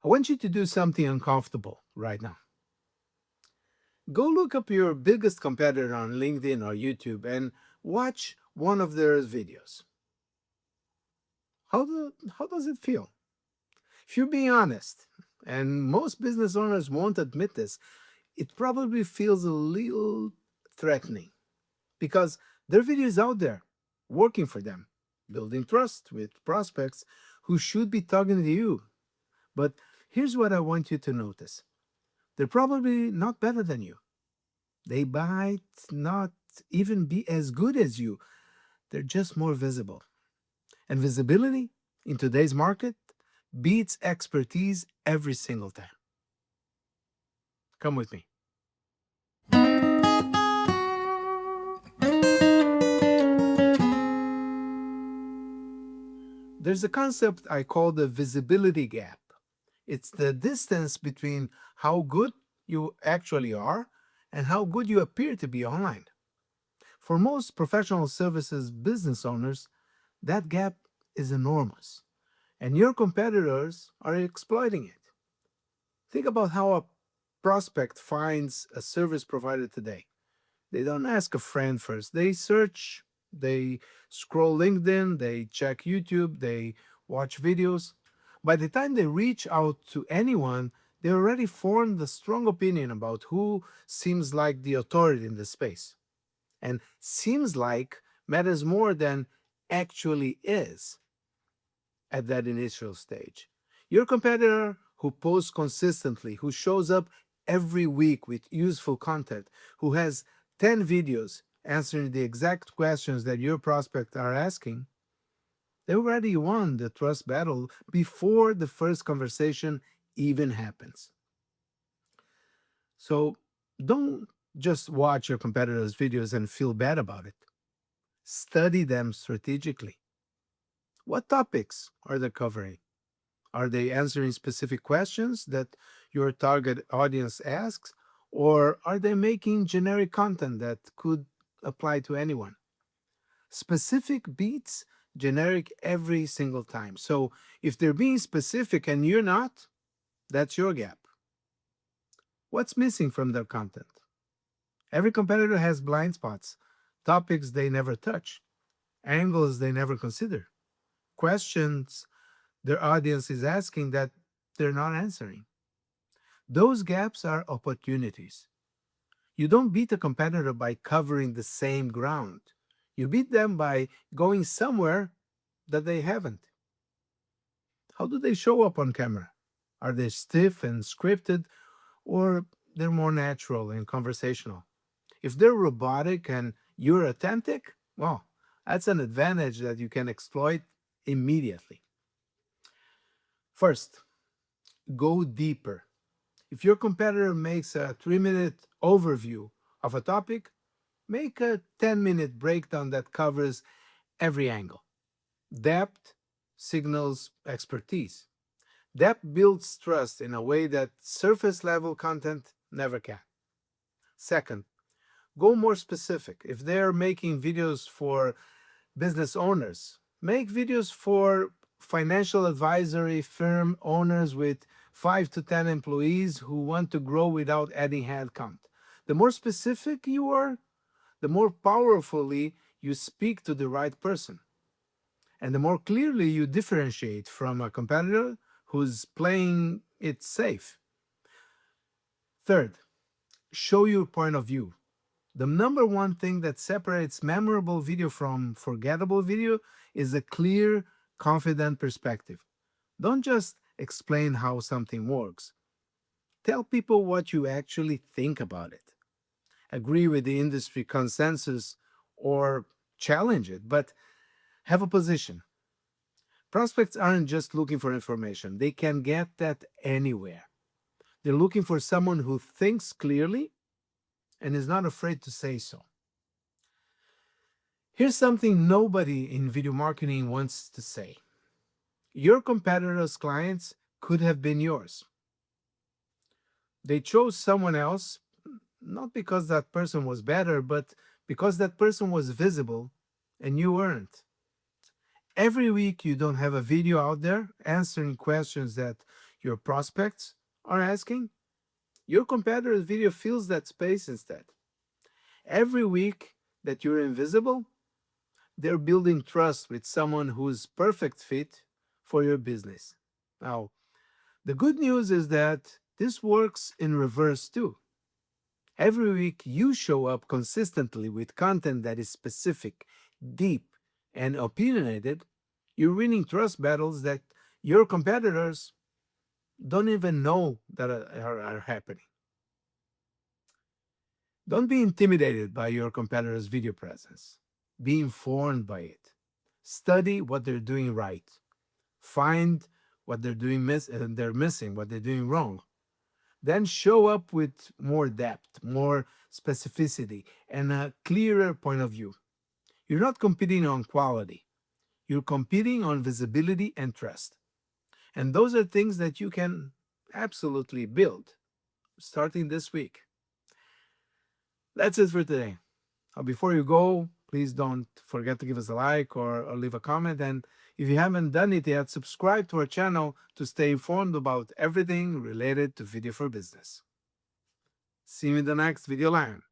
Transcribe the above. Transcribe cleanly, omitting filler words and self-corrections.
I want you to do something uncomfortable right now. Go look up your biggest competitor on LinkedIn or YouTube and watch one of their videos. How does it feel? If you're being honest, and most business owners won't admit this, it probably feels a little threatening because their video is out there, working for them, building trust with prospects who should be talking to you. But here's what I want you to notice: they're probably not better than you. They might not even be as good as you. They're just more visible. And visibility in today's market beats expertise every single time. Come with me. There's a concept I call the visibility gap. It's the distance between how good you actually are and how good you appear to be online. For most professional services business owners, that gap is enormous, and your competitors are exploiting it. Think about how a prospect finds a service provider today. They don't ask a friend first. They search, they scroll LinkedIn, they check YouTube, they watch videos. By the time they reach out to anyone, they already formed a strong opinion about who seems like the authority in the space. And seems like matters more than actually is at that initial stage. Your competitor who posts consistently, who shows up every week with useful content, who has 10 videos answering the exact questions that your prospects are asking, they already won the trust battle before the first conversation even happens. So don't just watch your competitors' videos and feel bad about it. Study them strategically. What topics are they covering? Are they answering specific questions that your target audience asks? Or are they making generic content that could apply to anyone? Specific beats generic every single time. So if they're being specific and you're not, that's your gap. What's missing from their content? Every competitor has blind spots, topics they never touch, angles they never consider, questions their audience is asking that they're not answering. Those gaps are opportunities. You don't beat a competitor by covering the same ground. You beat them by going somewhere that they haven't. How do they show up on camera? Are they stiff and scripted, or they're more natural and conversational? If they're robotic and you're authentic, well, that's an advantage that you can exploit immediately. First, go deeper. If your competitor makes a 3-minute overview of a topic, make a 10-minute breakdown that covers every angle. Depth signals expertise. Depth builds trust in a way that surface level content never can. Second, go more specific. If they're making videos for business owners, make videos for financial advisory firm owners with 5 to 10 employees who want to grow without adding headcount. The more specific you are, the more powerfully you speak to the right person, and the more clearly you differentiate from a competitor who's playing it safe. Third, show your point of view. The number one thing that separates memorable video from forgettable video is a clear, confident perspective. Don't just explain how something works. Tell people what you actually think about it. Agree with the industry consensus or challenge it, but have a position. Prospects aren't just looking for information, they can get that anywhere. They're looking for someone who thinks clearly and is not afraid to say so. Here's something nobody in video marketing wants to say: your competitors' clients could have been yours. They chose someone else not because that person was better, but because that person was visible and you weren't. Every week, you don't have a video out there answering questions that your prospects are asking, your competitor's video fills that space instead. Every week that you're invisible, they're building trust with someone who's perfect fit for your business. Now, the good news is that this works in reverse too. Every week you show up consistently with content that is specific, deep, and opinionated, you're winning trust battles that your competitors don't even know that are happening. Don't be intimidated by your competitor's video presence. Be informed by it. Study what they're doing right. Find what they're missing, what they're doing wrong. Then show up with more depth, more specificity, and a clearer point of view. You're not competing on quality. You're competing on visibility and trust. And those are things that you can absolutely build starting this week. That's it for today. Before you go, please don't forget to give us a like or leave a comment. And if you haven't done it yet, subscribe to our channel to stay informed about everything related to video for business. See you in the next video line.